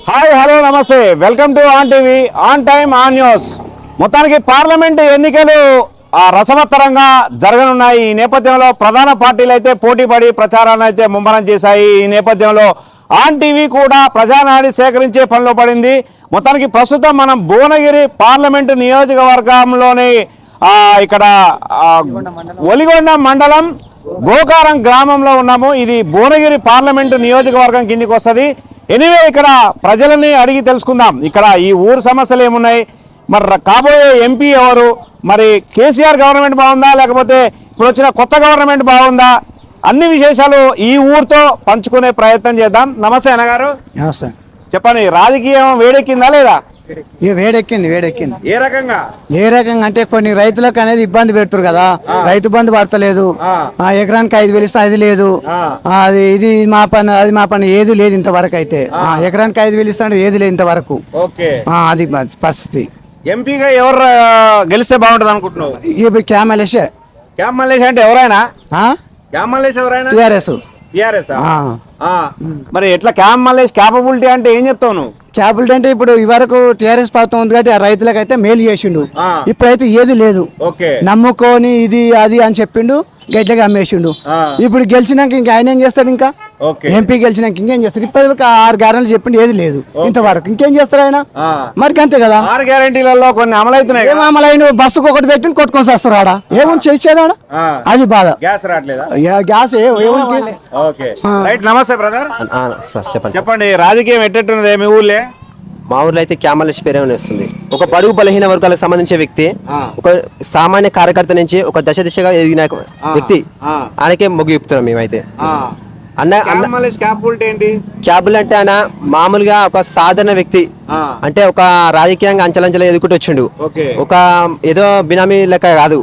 Hi hello నమస్తే welcome to on TV on time on news. మొత్తానికి parliament ఎన్నికలు రసవత్తరంగా జరగనున్నాయి. ఈ నేపథ్యంలో ప్రధాన పార్టీలు అయితే పోటీపడి ప్రచారాన్ని అయితే ముమ్మరం చేశాయి. ఈ నేపథ్యంలో ఆన్ టీవీ కూడా ప్రజానాడి సేకరించే పనిలో పడింది. మొత్తానికి ప్రస్తుతం మనం భువనగిరి పార్లమెంటు నియోజకవర్గంలోని ఇక్కడ ఒలిగొండ మండలం గోకారం గ్రామంలో ఉన్నాము. ఇది భువనగిరి పార్లమెంటు నియోజకవర్గం కిందికి వస్తుంది. ఎనీవే ఇక్కడ ప్రజలని అడిగి తెలుసుకుందాం. ఇక్కడ ఈ ఊరు సమస్యలు ఏమున్నాయి, మరి కాబోయే ఎంపీ ఎవరు, మరి కేసీఆర్ గవర్నమెంట్ బాగుందా లేకపోతే ఇప్పుడు వచ్చిన కొత్త గవర్నమెంట్ బాగుందా, అన్ని విశేషాలు ఈ ఊరితో పంచుకునే ప్రయత్నం చేద్దాం. నమస్తే అన్నగారు. నమస్తే. చెప్పండి, రాజకీయం వేడెక్కిందా లేదా? వేడెక్కింది. ఏ రకంగా అంటే కొన్ని రైతులకు అనేది ఇబ్బంది పెడుతురు కదా, రైతు బంధు పడతలేదు. ఎకరానికి 5,000 ఇస్తే అది లేదు, అది ఇది మా పని అది మా పని ఏది లేదు ఇంతవరకు. అయితే ఎకరానికి 5,000 ఇస్తాడు ఏది లేదు ఇంతవరకు. అది పరిస్థితి. ఎంపీగా ఎవరు గెలిస్తే బాగుంటుంది అనుకుంటున్నావు? ఇప్పుడు క్యామలేషే అంటే ఎవరైనా టిఆర్ఎస్. మరి ఎట్లా క్యాపబిలిటీ అంటే ఏం చెప్తావు నువ్వు? క్యాపిటల్ అంటే ఇప్పుడు ఈ వరకు టీఆర్ఎస్ ప్రభుత్వం ఉంది కాబట్టి ఆ రైతులకు అయితే మేలు చేసిండు. ఇప్పుడైతే ఏది లేదు, నమ్ముకొని ఇది అది అని చెప్పిండు, గట్లగా అమ్మేసిండు. ఇప్పుడు గెలిచినాక ఇంకా ఆయన ఏం చేస్తాడు? ఇంకా ఎంపీ గెలిచినాక ఇంకేం చేస్తాడు? ఇప్పటివరకు 6 గ్యారెంటీలు చెప్పిండు, ఏది లేదు ఇంతవరకు. ఇంకేం చేస్తారు ఆయన? మరి అంతే కదా. 6 గ్యారెంటీలలో కొన్ని అమలవుతున్నాయి. ఏం అమలైన బస్సుకు ఒకటి పెట్టి కొట్టుకొని వస్తారు ఆడ, ఏమని చేసేదాడ? అది బాధ. గ్యాస్ రావట్లేదా? గ్యాస్ నమస్తే బ్రదర్. చెప్పండి, రాజకీయం ఎట్టెట్టున్నది మీ ఊళ్ళే? మా ఊర్లో అయితే క్యామలేష్ పేరే వస్తుంది. ఒక బడుగు బలహీన వర్గాలకు సంబంధించిన వ్యక్తి, ఒక సామాన్య కార్యకర్త నుంచి ఒక దశగా ఎదిగిన వ్యక్తి, ఆయనకే మొగ్గు చెప్తున్నాం మేమైతే. క్యాబుల్ అంటే ఆయన మామూలుగా ఒక సాధారణ వ్యక్తి, అంటే ఒక రాజకీయంగా అంచలంచలు ఎదుగుతూ వచ్చిండు. ఒక ఏదో బినామీ లెక్క కాదు.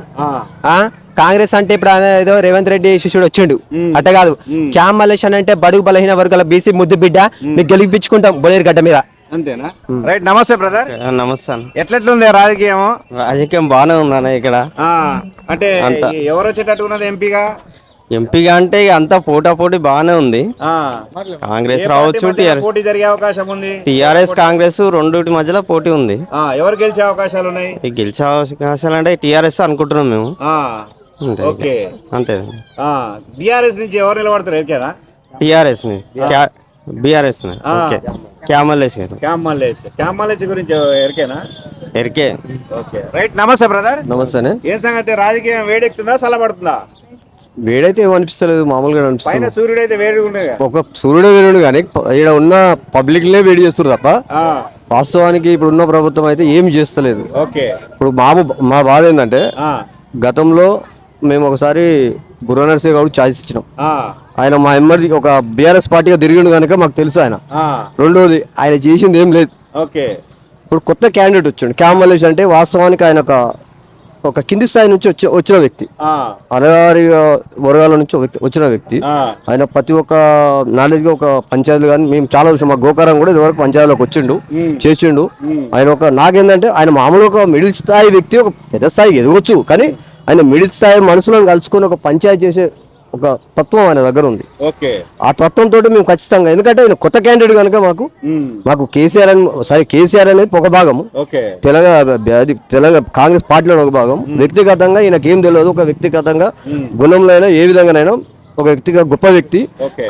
కాంగ్రెస్ అంటే ఇప్పుడు ఏదో రేవంత్ రెడ్డి శిష్యుడు వచ్చిండు అట్ట కాదు. క్యామలేష్ అని అంటే బడుగు బలహీన వర్గాల బీసీ ముద్దు బిడ్డ, మీకు గెలిపించుకుంటాం బొలేరు గడ్డ మీద. అంతేనా? రైట్. నమస్తే బ్రదర్. నమస్తే. ఎట్లెట్లుంది రాజకీయం? రాజకీయం బాగానే ఉందన్న ఇక్కడ. అంటే ఎవరు వచ్చేటట్టు ఉన్నది ఎంపీగా అంటే అంతా పోటీ బాగానే ఉంది. కాంగ్రెస్ రావచ్చు, పోటీ జరిగే అవకాశం ఉంది. టిఆర్ఎస్ కాంగ్రెస్ రెండుటి మధ్యలో పోటీ ఉంది. ఎవరు గెలిచే అవకాశాలు ఉన్నాయి? గెలిచే అవకాశాలు అంటే టిఆర్ఎస్ అనుకుంటున్నాం మేము. అంతే. బిఆర్ఎస్ నుంచి ఎవరు నిలబడతారు? ఎరికేనా? టిఆర్ఎస్ బిఆర్ఎస్ క్యామలేష్ గురించి ఎరికేనా? ఎరికే. రైట్. నమస్తే బ్రదర్. నమస్తే. ఏ సంగతి, రాజకీయం వేడెక్కుతుందా చల్లబడుతుందా? వేడైతే ఏమనిపిస్తలేదు, మామూలుగా అనిపిస్తుంది. సూర్యుడు అయితే వేడి ఒక సూర్యుడే వేడు కానీ ఇక్కడ ఉన్న పబ్లిక్ లే వేడి చేస్తారు తప్ప వాస్తవానికి ఇప్పుడు ఉన్న ప్రభుత్వం అయితే ఏమి చేస్తలేదు. ఇప్పుడు మా బాధ ఏంటంటే, గతంలో మేము ఒకసారి బుర్ర నరసింహ గౌడ్ ఛాయిస్ ఇచ్చినాం. ఆయన మా ఎమ్మెల్యే ఒక బీఆర్ఎస్ పార్టీగా తిరిగిండు కనుక మాకు తెలుసు ఆయన. రెండోది, ఆయన చేసింది ఏం లేదు. ఇప్పుడు కొత్త క్యాండిడేట్ వచ్చాడు క్యామలేష్ అంటే, వాస్తవానికి ఆయన ఒక కింది స్థాయి నుంచి వచ్చిన వ్యక్తి, అనగారి వర్గాల నుంచి వచ్చిన వ్యక్తి. ఆయన ప్రతి ఒక్క నాలెడ్జ్ ఒక పంచాయతీలు కానీ మేము చాలా విషయం, మా గోకారం కూడా ఇదివరకు పంచాయతీలోకి వచ్చిండు, చేసిండు. ఆయన నాకేంటంటే, ఆయన మామూలు ఒక మిడిల్ స్థాయి వ్యక్తి, ఒక పెద్ద స్థాయికి ఎదగొచ్చు కానీ ఆయన మిడిల్ స్థాయి మనుషులను కలుసుకొని ఒక పంచాయతీ చేసే ఒక తత్వం ఆయన దగ్గర ఉంది. ఆ తత్వంతో మేము ఖచ్చితంగా, ఎందుకంటే ఆయన కొత్త క్యాండిడేట్ కనుక మాకు కేసీఆర్ అనేది ఒక భాగం, తెలంగాణ కాంగ్రెస్ పార్టీలో ఒక భాగం. వ్యక్తిగతంగా ఈయనకి ఏం తెలియదు. ఒక వ్యక్తిగతంగా గుణంలో అయినా ఏ విధంగానైనా ఒక వ్యక్తిగా గొప్ప వ్యక్తి.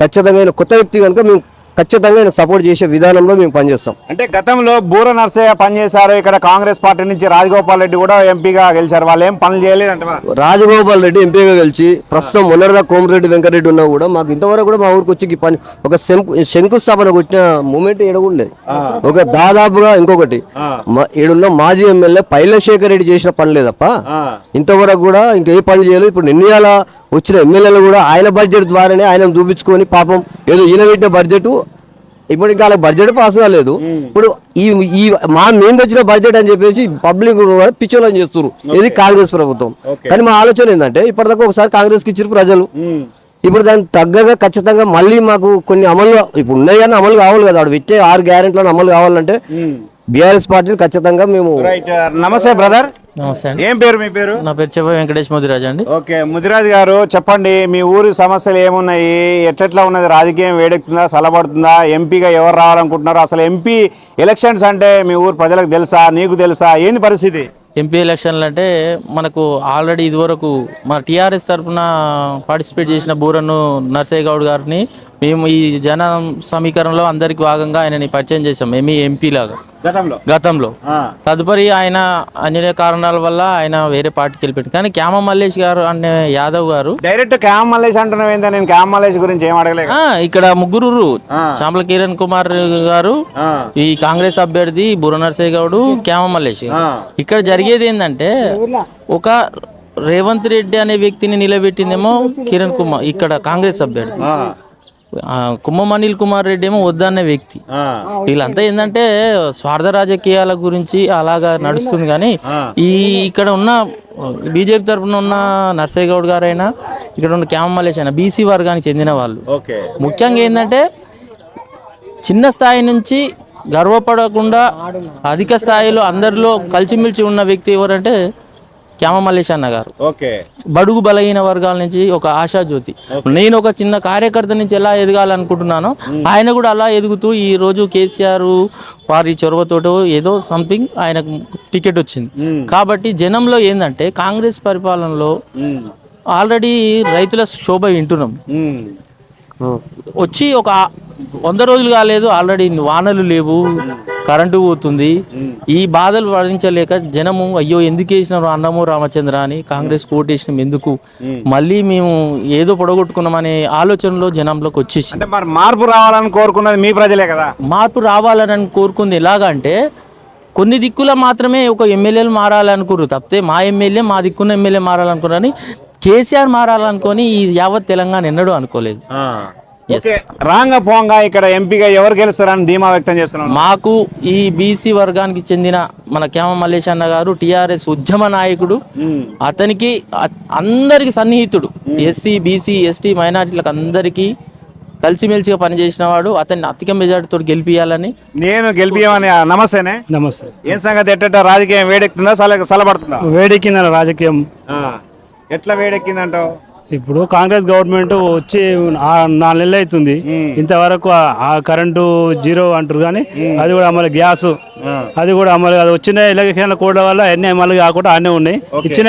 ఖచ్చితంగా కొత్త వ్యక్తి కనుక మేము ఖచ్చితంగా సపోర్ట్ చేసే విధానంలో మేము పనిచేస్తాం. అంటే గతంలో బూర నర్సయ్య పనిచేశారు ఇక్కడ, కాంగ్రెస్ పార్టీ నుంచి రాజగోపాల్ రెడ్డి కూడా ఎంపీగా గెలిచారు. వాళ్ళు ఏం పనులు చేయలేదంట. రాజగోపాల్ రెడ్డి ఎంపీగా గెలిచి ప్రస్తుతం మొన్నటిదా కోమరెడ్డి వెంకటరెడ్డి ఉన్నా కూడా మాకు ఇంతవరకు కూడా మా ఊరికి వచ్చి పని ఒక శంకుస్థాపన కొట్టిన మూమెంట్ ఏడగుండేది. ఒక దాదాపుగా ఇంకొకటి ఏడున్న మాజీ ఎమ్మెల్యే పైలశేఖర్ రెడ్డి చేసిన పని లేదప్ప ఇంతవరకు కూడా ఇంకే పని చేయలేదు. ఇప్పుడు నిర్ణయాల వచ్చిన ఎమ్మెల్యేలు కూడా ఆయన బడ్జెట్ ద్వారానే ఆయన చూపించుకొని పాపం ఏదో ఈయన పెట్టిన బడ్జెట్ ఇప్పుడు ఇంకా బడ్జెట్ పాస్ కాలేదు. ఇప్పుడు ఈ మా మేము వచ్చిన బడ్జెట్ అని చెప్పేసి పబ్లిక్ పిచ్చోలని చేస్తున్నారు. ఇది కాంగ్రెస్ ప్రభుత్వం. కానీ మా ఆలోచన ఏంటంటే, ఇప్పటిదాకా ఒకసారి కాంగ్రెస్ కి ఇచ్చారు ప్రజలు, ఇప్పుడు దానికి తగ్గగా ఖచ్చితంగా మళ్ళీ మాకు కొన్ని అమలు ఇప్పుడు ఉన్నాయి కానీ అమలు కావాలి కదా. వాడు పెట్టే 6 గ్యారెంటీలను అమలు కావాలంటే బీఆర్ఎస్ పార్టీని ఖచ్చితంగా మేము రైట్. నమస్తే బ్రదర్, నమస్తే అండి. ఏం పేరు మీ పేరు? నా పేరు చెప్ప వెంకటేష్ ముదిరాజ్ అండి. ఓకే, ముదిరాజ్ గారు చెప్పండి, మీ ఊరి సమస్యలు ఏమున్నాయి, ఎట్లెట్లా ఉన్నది, రాజకీయం వేడెక్కుతుందా, చల్లబడుతుందా, ఎంపీగా ఎవరు రావాలనుకుంటున్నారు, అసలు ఎంపీ ఎలక్షన్స్ అంటే మీ ఊరు ప్రజలకు తెలుసా, నీకు తెలుసా, ఏంది పరిస్థితి? ఎంపీ ఎలక్షన్లు అంటే మనకు ఆల్రెడీ ఇదివరకు మన టీఆర్ఎస్ తరఫున పార్టిసిపేట్ చేసిన బూరన్ను నర్సయ్య గౌడ్ గారిని మేము ఈ జన సమీకరణలో అందరికి భాగంగా ఆయనని పరిచయం చేసాం ఎంపీ లాగా గతంలో. తదుపరి ఆయన అన్ని కారణాల వల్ల ఆయన వేరే పార్టీకి వెళ్ళిపోయాడు. కానీ క్యామ మల్లేష్ గారు అనే యాదవ్ గారు డైరెక్ట్ క్యామ్ మల్లేష్ అంటున్నావు ఏందా? నేను క్యామ్ మల్లేష్ గురించి ఏం అడగలేదు. ఇక్కడ ముగ్గురు చాంబల కిరణ్ కుమార్ గారు, ఈ కాంగ్రెస్ అభ్యర్థి బుర్ర నర్సయ్య గౌడ్, క్యామ మల్లేష్. ఇక్కడ జరిగేది ఏంటంటే ఒక రేవంత్ రెడ్డి అనే వ్యక్తిని నిలబెట్టిందేమో కిరణ్ కుమార్, ఇక్కడ కాంగ్రెస్ అభ్యర్థి. కుమ్మం అనిల్ కుమార్ రెడ్డి ఏమో వద్దన్న వ్యక్తి. వీళ్ళంతా ఏంటంటే స్వార్థ రాజకీయాల గురించి అలాగా నడుస్తుంది. కానీ ఇక్కడ ఉన్న బీజేపీ తరఫున ఉన్న నర్సయ్య గౌడ్ గారైనా, ఇక్కడ ఉన్న క్యామ మల్లేష్ అయినా బీసీ వర్గానికి చెందిన వాళ్ళు. ముఖ్యంగా ఏంటంటే చిన్న స్థాయి నుంచి గర్వపడకుండా అధిక స్థాయిలో అందరిలో కలిసిమెలిసి ఉన్న వ్యక్తి ఎవరంటే క్యామ మల్లేష్ అన్న గారు. బడుగు బలహీన వర్గాల నుంచి ఒక ఆశాజ్యోతి. నేను ఒక చిన్న కార్యకర్త నుంచి ఎలా ఎదగాలనుకుంటున్నానో ఆయన కూడా అలా ఎదుగుతూ ఈ రోజు కేసీఆర్ వారి చొరవతోటో ఏదో సంథింగ్ ఆయనకు టికెట్ వచ్చింది. కాబట్టి జనంలో ఏంటంటే కాంగ్రెస్ పరిపాలనలో ఆల్రెడీ రైతుల శోభ వింటున్నాం. వచ్చి ఒక 100 రోజులు కాలేదు, ఆల్రెడీ వానలు లేవు, కరెంటు పోతుంది. ఈ బాధలు భరించలేక జనము అయ్యో ఎందుకు వేసినారు అన్నమో రామచంద్ర అని కాంగ్రెస్ ఓటేసినాం, ఎందుకు మళ్ళీ మేము ఏదో పొడగొట్టుకున్నామనే ఆలోచనలో జనంలోకి వచ్చేసి. మరి మార్పు రావాలని కోరుకున్నది మీ ప్రజలే కదా? మార్పు రావాలని కోరుకుంది ఎలాగంటే కొన్ని దిక్కుల మాత్రమే ఒక ఎమ్మెల్యేలు మారాలనుకున్నారు తప్పితే మా ఎమ్మెల్యే మా దిక్కున్న ఎమ్మెల్యే మారాలనుకున్నారని కేసీఆర్ మారాలనుకొని ఈ యావత్ తెలంగాణ ఎన్నడూ అనుకోలేదు. రాంగ పోంగా ఇక్కడ ఎంపీగా ఎవరు గెలుస్తారని ధీమా వ్యక్తం చేస్తున్నారు. మాకు ఈ బీసీ వర్గానికి చెందిన మన క్యామ మల్లేష్ అన్న గారు టీఆర్ఎస్ ఉద్యమ నాయకుడు. అతనికి అందరికి సన్నిహితుడు. ఎస్సీ బీసీ ఎస్టీ మైనార్టీలకు అందరికీ కలిసిమెలిసిగా పనిచేసిన వాడు. అతన్ని అధిక మెజార్టీతో గెలిపియాలని నేను గెలిపియమని. నమస్తేనే. నమస్తే. ఏం సంగతి, ఎట్ట రాజకీయం వేడెక్కుతుందా చల్లబడుతుందా? వేడెక్కిందన్న రాజకీయం. ఎట్లా వేడెక్కిందంటావు? ఇప్పుడు కాంగ్రెస్ గవర్నమెంట్ వచ్చి 4 నెలలు అవుతుంది, ఇంతవరకు ఆ కరెంటు జీరో అంటారు. కానీ అది కూడా అమలు, గ్యాస్ అది కూడా అమలు కాదు. వచ్చిన ఎలక్షన్ కోడ్ల వల్ల అన్ని అమలు కాకుండా అన్నీ ఉన్నాయి. ఇచ్చిన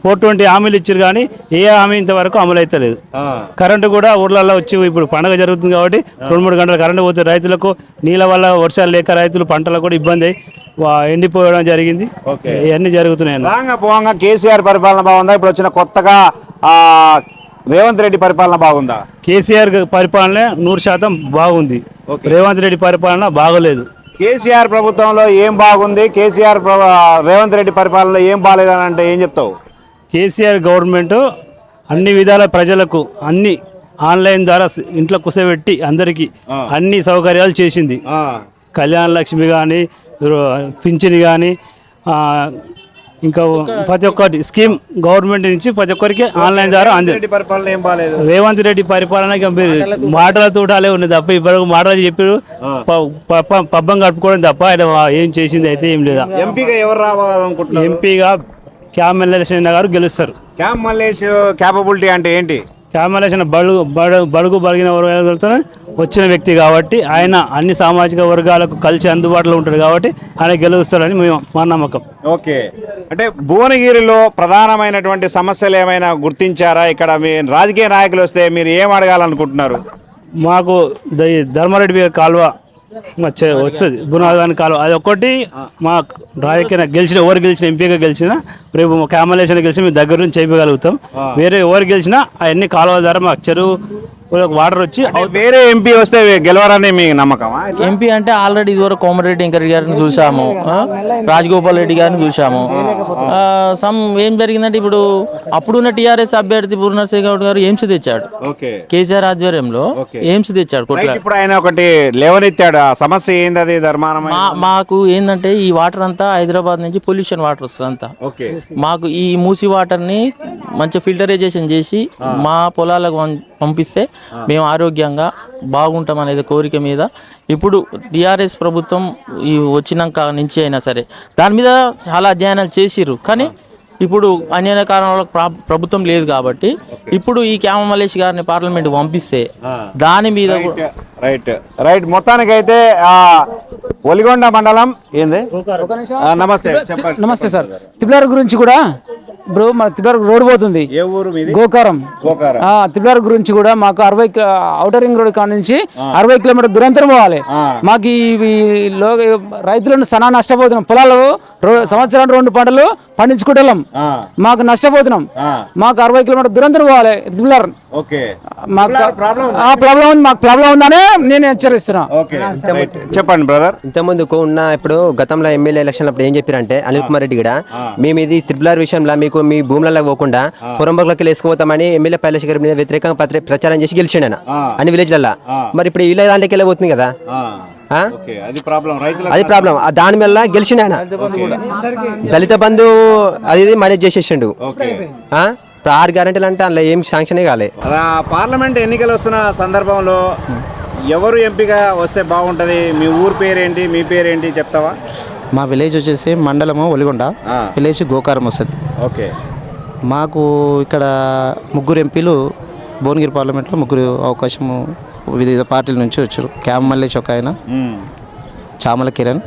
420 హామీలు ఇచ్చారు కానీ ఏ హామీ ఇంతవరకు అమలు అవుతలేదు. కరెంటు కూడా ఊర్లలో వచ్చి ఇప్పుడు పండుగ జరుగుతుంది కాబట్టి 2-3 గంటలు కరెంటు పోతే రైతులకు నీళ్ళ వల్ల వర్షాలు లేక రైతులు పంటలకు కూడా ఇబ్బంది అయ్యి ఎండిపోవడం జరిగింది. ఇవన్నీ జరుగుతున్నాయి. పోగా కేసీఆర్ పరిపాలన బాగుందా? ఇప్పుడు వచ్చిన కొత్తగా రేవంత్ రెడ్డి పరిపాలన బాగుందా? కేసీఆర్ పరిపాలన 100% బాగుంది. రేవంత్ రెడ్డి పరిపాలన బాగోలేదు. కేసీఆర్ ప్రభుత్వంలో ఏం బాగుంది, రేవంత్ రెడ్డి పరిపాలనలో ఏం బాగాలేదని అంటే ఏం చెప్తావు? కేసీఆర్ గవర్నమెంట్ అన్ని విధాల ప్రజలకు అన్ని ఆన్లైన్ ద్వారా ఇంట్లో కుసబెట్టి అందరికీ అన్ని సౌకర్యాలు చేసింది. కళ్యాణ లక్ష్మి కానీ, పింఛని కానీ, ఇంకా ప్రతి ఒక్కటి స్కీమ్ గవర్నమెంట్ నుంచి ప్రతి ఒక్కరికి ఆన్లైన్ ద్వారా అంది. రేవంత్ రెడ్డి పరిపాలన మాటల తోటాలే ఉన్నాయి తప్ప ఇప్పటికి మాటలు చెప్పారు, పబ్బం కట్టుకోవడం తప్ప ఆయన ఏం చేసింది అయితే ఏం లేదా. ఎంపీగా ఎవరు రావాలనుకుంటున్నారు? ఎంపీగా క్యామ్ మల్లేష్ గారు గెలుస్తారు. క్యామ్ మల్లేష్ క్యాపబిలిటీ అంటే ఏంటి? క్యామ్ మల్లేష్ బడుగు బలిగిన వర్గాలతో వచ్చిన వ్యక్తి కాబట్టి ఆయన అన్ని సామాజిక వర్గాలకు కలిసి అందుబాటులో ఉంటాడు కాబట్టి ఆయన గెలుస్తాడని మా నమ్మకం. ఓకే, అంటే భువనగిరిలో ప్రధానమైనటువంటి సమస్యలు ఏమైనా గుర్తించారా? ఇక్కడ మీ రాజకీయ నాయకులు వస్తే మీరు ఏం అడగాలనుకుంటున్నారు? మాకు ధర్మారెడ్డి కాలువ వస్తుంది, బునాదాని కాలువ, అది ఒక్కటి మా రాజకీయ గెలిచిన ఎవరు గెలిచిన ఎంపీగా గెలిచినా రేపు క్యామలేషన్ గెలిచి మేము దగ్గర నుంచి చేయగలుగుతాం. వేరే ఎవరు గెలిచినా అవన్నీ కాలువ ద్వారా మా చెరువు వాటర్ వచ్చి వేరే ఎంపీ వస్తే గెలవరని మీ నమ్మకం? ఎంపీ అంటే ఆల్రెడీ ఇదివరకు కోమటిరెడ్డి వెంకరెడ్డి గారిని చూసాము, రాజగోపాల్ రెడ్డి గారిని చూసాము. ఏం జరిగిందంటే ఇప్పుడు అప్పుడున్న టీఆర్ఎస్ అభ్యర్థి బుర్ర నర్సయ్య గౌడ్ గారు ఎయిమ్స్ తెచ్చాడు, కేసీఆర్ ఆధ్వర్యంలో ఎయిమ్స్ తెచ్చాడు. ఇప్పుడు ఆయన ఒకటి లేవనెత్తాడు, ఆ సమస్య ఏంది అది ధర్మానం? మాకు ఏంటంటే ఈ వాటర్ అంతా హైదరాబాద్ నుంచి పొల్యూషన్ వాటర్ వస్తుంది అంతా. మాకు ఈ మూసి వాటర్ ని మంచి ఫిల్టరైజేషన్ చేసి మా పొలాలకు పంపిస్తే మేము ఆరోగ్యంగా బాగుంటాం అనేది కోరిక మీద ఇప్పుడు టీఆర్ఎస్ ప్రభుత్వం ఈ వచ్చినాక నుంచి అయినా సరే దాని మీద చాలా అధ్యయనాలు చేసిర్రు. కానీ ఇప్పుడు అన్యాయ కారణాల ప్రభుత్వం లేదు కాబట్టి ఇప్పుడు ఈ క్యామ మల్లేష్ గారిని పార్లమెంట్ పంపిస్తే దాని మీద రైట్ మొత్తానికైతే ఒలిగొండ మండలం ఏంది నమస్తే చెప్పండి. నమస్తే సార్. తిప్లార్ గురించి కూడా ఇప్పుడు మన తిప్లార్ రోడ్ పోతుంది, ఏ ఊరు మీది? గోకారం. తిప్లార్ గురించి కూడా మాకు 60 ఔటర్ రింగ్ రోడ్ కాడ నుంచి 60 కిలోమీటర్ దూరంతరం పోవాలి. మాకు ఈ రైతులను సనా నష్టపోతున్నాం. పొలాలు సంవత్సరానికి 2 పంటలు పండించుకుంటాం, మాకు నష్టపోతున్నాం. మాకు 60 కిలోమీటర్ దూరంతరం పోవాలి తిప్లార్. మాకు ప్రాబ్లం ఉంది, మాకు ప్రాబ్లం ఉందనే నేను హెచ్చరిస్తున్నా. చెప్పండి బ్రదర్. ఇంతకుముందు ఉన్న ఇప్పుడు గతంలో ఎమ్మెల్యే ఎలక్షన్ అప్పుడు ఏం చెప్పారంటే అనిల్ కుమార్ రెడ్డి కూడా మేము ఇది త్రిపులార్ విషయంలో మీకు మీ భూములలో పోకుండా పురంబోకులకి వేసుకుపోతామని ఎమ్మెల్యే పైలేష్ గారి మీద వ్యతిరేకంగా ప్రచారం చేసి గెలిచిండు అన్ని విలేజ్లలో. మరి ఇప్పుడు ఇలా దాంట్లోకి వెళ్ళబోతుంది కదా, అది ప్రాబ్లం. దాని వల్ల గెలిచిండు ఆయన. దళిత బంధు అది మేనేజ్ చేసేసిండు. 6 గ్యారెంటీలు అంటే అందులో ఏం శాంక్షనే కాలే. పార్లమెంట్ ఎన్నికలు వస్తున్న సందర్భంలో ఎవరు ఎంపీగా వస్తే బాగుంటది? మీ ఊరు పేరేంటి, మీ పేరేంటి చెప్తావా? మా విలేజ్ వచ్చేసి మండలము ఒలిగొండ, విలేజ్ గోకారం వస్తుంది. ఓకే. మాకు ఇక్కడ 3 ఎంపీలు భువనగిరి పార్లమెంట్లో 3 అవకాశము వివిధ పార్టీల నుంచి వచ్చారు. క్యామ మల్లేష్ ఒక ఆయన, చామల కిరణ్,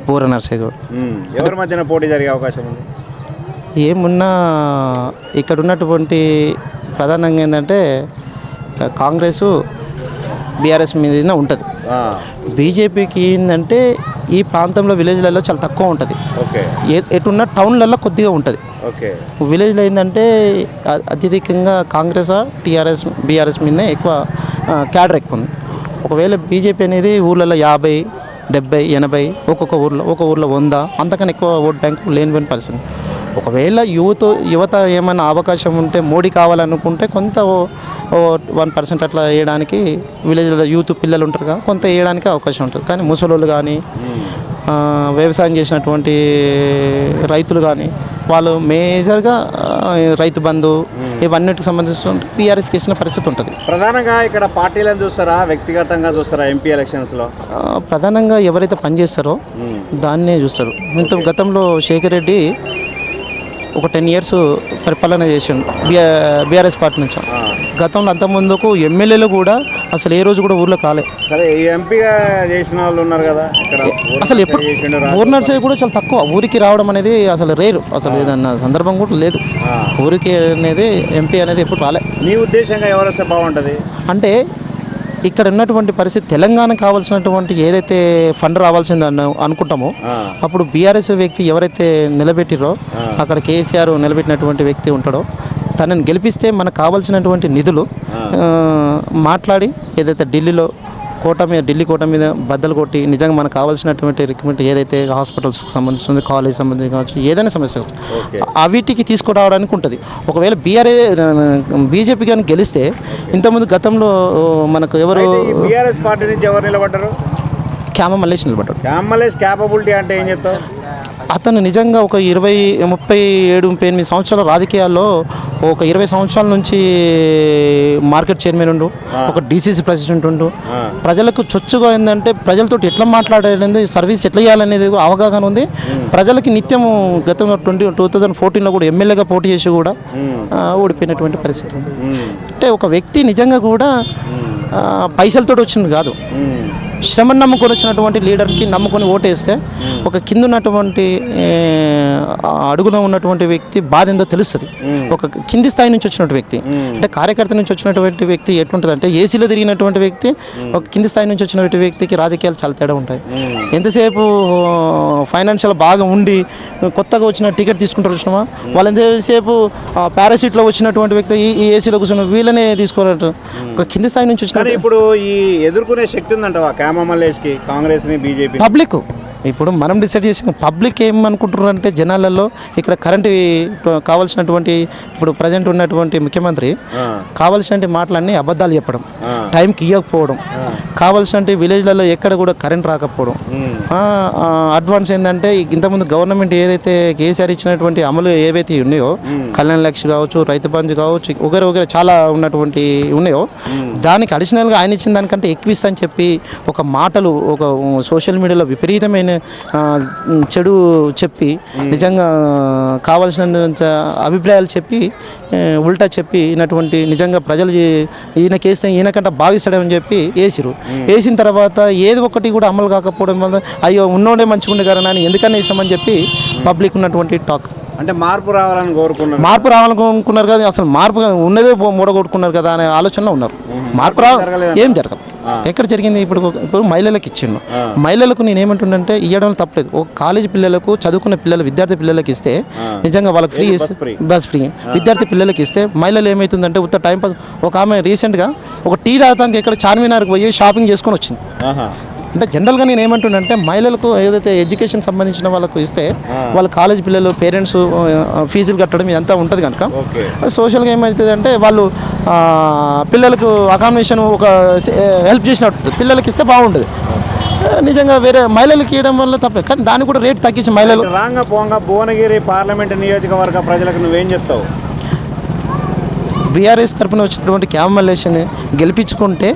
పూర నర్సయ్య గౌడ్. ఎవరి మధ్యన పోటీ జరిగే అవకాశం ఉంది? ఏమున్నా ఇక్కడ ఉన్నటువంటి ప్రధానంగా ఏంటంటే కాంగ్రెస్ బీఆర్ఎస్ మీద ఉంటుంది. బీజేపీకి ఏంటంటే ఈ ప్రాంతంలో విలేజ్లలో చాలా తక్కువ ఉంటుంది. ఎటున్న టౌన్లలో కొద్దిగా ఉంటుంది. విలేజ్లో ఏంటంటే అత్యధికంగా కాంగ్రెస్ టీఆర్ఎస్ బీఆర్ఎస్ మీదనే ఎక్కువ క్యాడర్ ఎక్కువ ఉంది. ఒకవేళ బీజేపీ అనేది ఊళ్ళలో 50, 70, 80 ఒక్కొక్క ఊర్లో, ఒక ఊర్లో 100 అంతకన్నా ఎక్కువ ఓట్ బ్యాంకు లేనిపోయిన పరిస్థితి. ఒకవేళ యువత ఏమైనా అవకాశం ఉంటే మోడీ కావాలనుకుంటే కొంత 1% అట్లా వేయడానికి విలేజ్లో యూత్ పిల్లలు ఉంటారు కదా, కొంత వేయడానికి అవకాశం ఉంటుంది. కానీ ముసలోళ్ళు కానీ వ్యవసాయం చేసినటువంటి రైతులు కానీ వాళ్ళు మేజర్గా రైతు బంధు ఇవన్నిటికి సంబంధించి బీఆర్ఎస్కి ఇచ్చిన పరిస్థితి ఉంటుంది. ప్రధానంగా ఇక్కడ పార్టీలను చూస్తారా, వ్యక్తిగతంగా చూస్తారా? ఎంపీ ఎలక్షన్స్లో ప్రధానంగా ఎవరైతే పనిచేస్తారో దాన్నే చూస్తారు. ఇంత గతంలో శేఖర్ రెడ్డి ఒక 10 years పరిపాలన చేసిండు బీఆర్ఎస్ పార్టీ నుంచి. గతంలో అంతకుముందుకు ఎమ్మెల్యేలు కూడా అసలు ఏ రోజు కూడా ఊర్లోకి రాలే. సరే, ఈ ఎంపీగా చేసిన వాళ్ళు ఉన్నారు కదా ఇక్కడ, అసలు ఎప్పుడు ఊరు నడిచేది కూడా చాలా తక్కువ. ఊరికి రావడం అనేది అసలు రేరు, అసలు ఏదన్నా సందర్భం కూడా లేదు. ఊరికి అనేది ఎంపీ అనేది ఎప్పుడు రాలే. నీ ఉద్దేశంగా ఎవరు వస్తే బాగుంటుంది అంటే ఇక్కడ ఉన్నటువంటి పరిస్థితి తెలంగాణకు కావాల్సినటువంటి ఏదైతే ఫండ్ రావాల్సిందని అనుకుంటామో అప్పుడు బీఆర్ఎస్ వ్యక్తి ఎవరైతే నిలబెట్టిరో అక్కడ కేసీఆర్ నిలబెట్టినటువంటి వ్యక్తి ఉంటాడో తనని గెలిపిస్తే మనకు కావాల్సినటువంటి నిధులు మాట్లాడి ఏదైతే ఢిల్లీ కోట మీద బద్దలు కొట్టి నిజంగా మనకు కావాల్సినటువంటి రిక్రూట్మెంట్ ఏదైతే హాస్పిటల్స్కి సంబంధించి కాలేజ్ సంబంధించి కావచ్చు ఏదైనా సమస్య వీటికి తీసుకురావడానికి ఉంటుంది. ఒకవేళ బీజేపీ కానీ గెలిస్తే ఇంతకుముందు గతంలో మనకు ఎవరు బీఆర్ఎస్ పార్టీ నుంచి ఎవరు నిలబడ్డారు? క్యామ మల్లేష్ నిలబడ్డారు. క్యామ మల్లేష్ క్యాపబిలిటీ అంటే ఏం చెప్తావు? అతను నిజంగా ఒక 37-38 సంవత్సరాల రాజకీయాల్లో ఒక 20 సంవత్సరాల నుంచి మార్కెట్ చైర్మన్ ఉండు, ఒక డీసీసీ ప్రెసిడెంట్ ఉండు. ప్రజలకు చొచ్చుగా ఏంటంటే ప్రజలతో ఎట్లా మాట్లాడేది, సర్వీస్ ఎట్లా చేయాలనేది అవగాహన ఉంది. ప్రజలకి నిత్యము గతంలో 2014లో కూడా ఎమ్మెల్యేగా పోటీ చేసి కూడా ఓడిపోయినటువంటి పరిస్థితి ఉంది. అంటే ఒక వ్యక్తి నిజంగా కూడా పైసలతో వచ్చింది కాదు, శ్రమను నమ్ముకొని వచ్చినటువంటి లీడర్కి నమ్ముకొని ఓటేస్తే ఒక కింద ఉన్నటువంటి అడుగులో ఉన్నటువంటి వ్యక్తి బాధ ఏందో తెలుస్తుంది. ఒక కింది స్థాయి నుంచి వచ్చినటువంటి వ్యక్తి అంటే కార్యకర్త నుంచి వచ్చినటువంటి వ్యక్తి ఎట్లుంటుంది అంటే ఏసీలో తిరిగినటువంటి వ్యక్తి ఒక కింది స్థాయి నుంచి వచ్చినటువంటి వ్యక్తికి రాజకీయాలు చాలా తేడా ఉంటాయి. ఎంతసేపు ఫైనాన్షియల్ బాగా ఉండి కొత్తగా వచ్చిన టికెట్ తీసుకుంటారు వచ్చినామా వాళ్ళు ఎంతసేపు పారాసీట్లో వచ్చినటువంటి వ్యక్తి ఈ ఏసీలో కూర్చున్న వీళ్ళనే తీసుకోవాలంటారు. ఒక కింది స్థాయి నుంచి వచ్చిన ఇప్పుడు ఈ ఎదుర్కొనే శక్తి ఉందంట క్యామ మల్లేష్కి, కాంగ్రెస్ని, బీజేపీ ఇప్పుడు మనం డిసైడ్ చేసిన పబ్లిక్ ఏమనుకుంటున్నారు అంటే జనాలలో ఇక్కడ కరెంటు కావాల్సినటువంటి ఇప్పుడు ప్రజెంట్ ఉన్నటువంటి ముఖ్యమంత్రి కావాల్సిన మాటలన్నీ అబద్ధాలు చెప్పడం, టైంకి ఇవ్వకపోవడం, కావాల్సిన విలేజ్లలో ఎక్కడ కూడా కరెంట్ రాకపోవడం, అడ్వాన్స్ ఏంటంటే ఇంతకుముందు గవర్నమెంట్ ఏదైతే కేసీఆర్ ఇచ్చినటువంటి అమలు ఏవైతే ఉన్నాయో కళ్యాణ లక్ష్మి కావచ్చు, రైతు బంధు కావచ్చు, ఒకరు చాలా ఉన్నటువంటి ఉన్నాయో దానికి అడిషనల్గా ఆయన ఇచ్చిన దానికంటే ఎక్కువ ఇస్తా అని చెప్పి ఒక మాటలు ఒక సోషల్ మీడియాలో విపరీతమైన చెడు చెప్పి నిజంగా కావాల్సిన అభిప్రాయాలు చెప్పి ఉల్టా చెప్పి నిజంగా ప్రజలు ఈయనకేస్తే ఈయనకంటే భావిస్తాడని చెప్పి వేసిన తర్వాత ఏది ఒకటి కూడా అమలు కాకపోవడం వల్ల అయ్యో ఉన్నోడే మంచిగా ఉండే కదా అని ఎందుకని వేసామని చెప్పి పబ్లిక్ ఉన్నటువంటి టాక్. అంటే మార్పు రావాలని కోరుకున్నారు, మార్పు రావాలనుకున్నారు కదా, అసలు మార్పు ఉన్నదే మూడగొట్టుకున్నారు కదా అనే ఆలోచనలో ఉన్నారు. మార్పు ఏం జరగదు. ఎక్కడ జరిగింది? ఇప్పుడు మహిళలకు ఇచ్చిండు. మహిళలకు నేను ఏమంటుండంటే ఇవ్వడం తప్పలేదు. ఒక కాలేజీ పిల్లలకు చదువుకున్న విద్యార్థి పిల్లలకి ఇస్తే నిజంగా వాళ్ళకి ఫ్రీ, బస్ ఫ్రీ విద్యార్థి పిల్లలకి ఇస్తే మహిళలు ఏమవుతుందంటే ఉత్త టైం పాస్. ఒక ఆమె రీసెంట్గా ఒక టీ తాగడానికి ఇక్కడ చార్మినార్కి పోయి షాపింగ్ చేసుకొని వచ్చింది. అంటే జనరల్గా నేను ఏమంటున్నానంటే మహిళలకు ఏదైతే ఎడ్యుకేషన్ సంబంధించిన వాళ్ళకు ఇస్తే వాళ్ళ కాలేజ్ పిల్లలు పేరెంట్స్ ఫీజులు కట్టడం ఇదంతా ఉంటుంది కనుక సోషల్గా ఏమవుతుంది అంటే వాళ్ళు పిల్లలకు అకామిడేషన్ ఒక హెల్ప్ చేసినట్టు పిల్లలకి ఇస్తే బాగుంటుంది. నిజంగా వేరే మహిళలకు ఇవ్వడం వల్ల తప్పలేదు, కానీ దాన్ని కూడా రేట్ తగ్గించి మహిళలు రాంగ పోంగ భువనగిరి పార్లమెంట్ నియోజకవర్గ ప్రజలకు నువ్వేం చెప్తావు? బీఆర్ఎస్ తరఫున వచ్చినటువంటి క్యామ్ మల్లేష్ని గెలిపించుకుంటే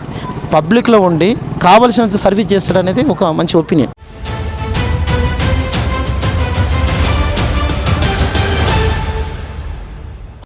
పబ్లిక్లో ఉండి కావాల్సినంత సర్వీస్ చేస్తాడనేది ఒక మంచి ఒపీనియన్.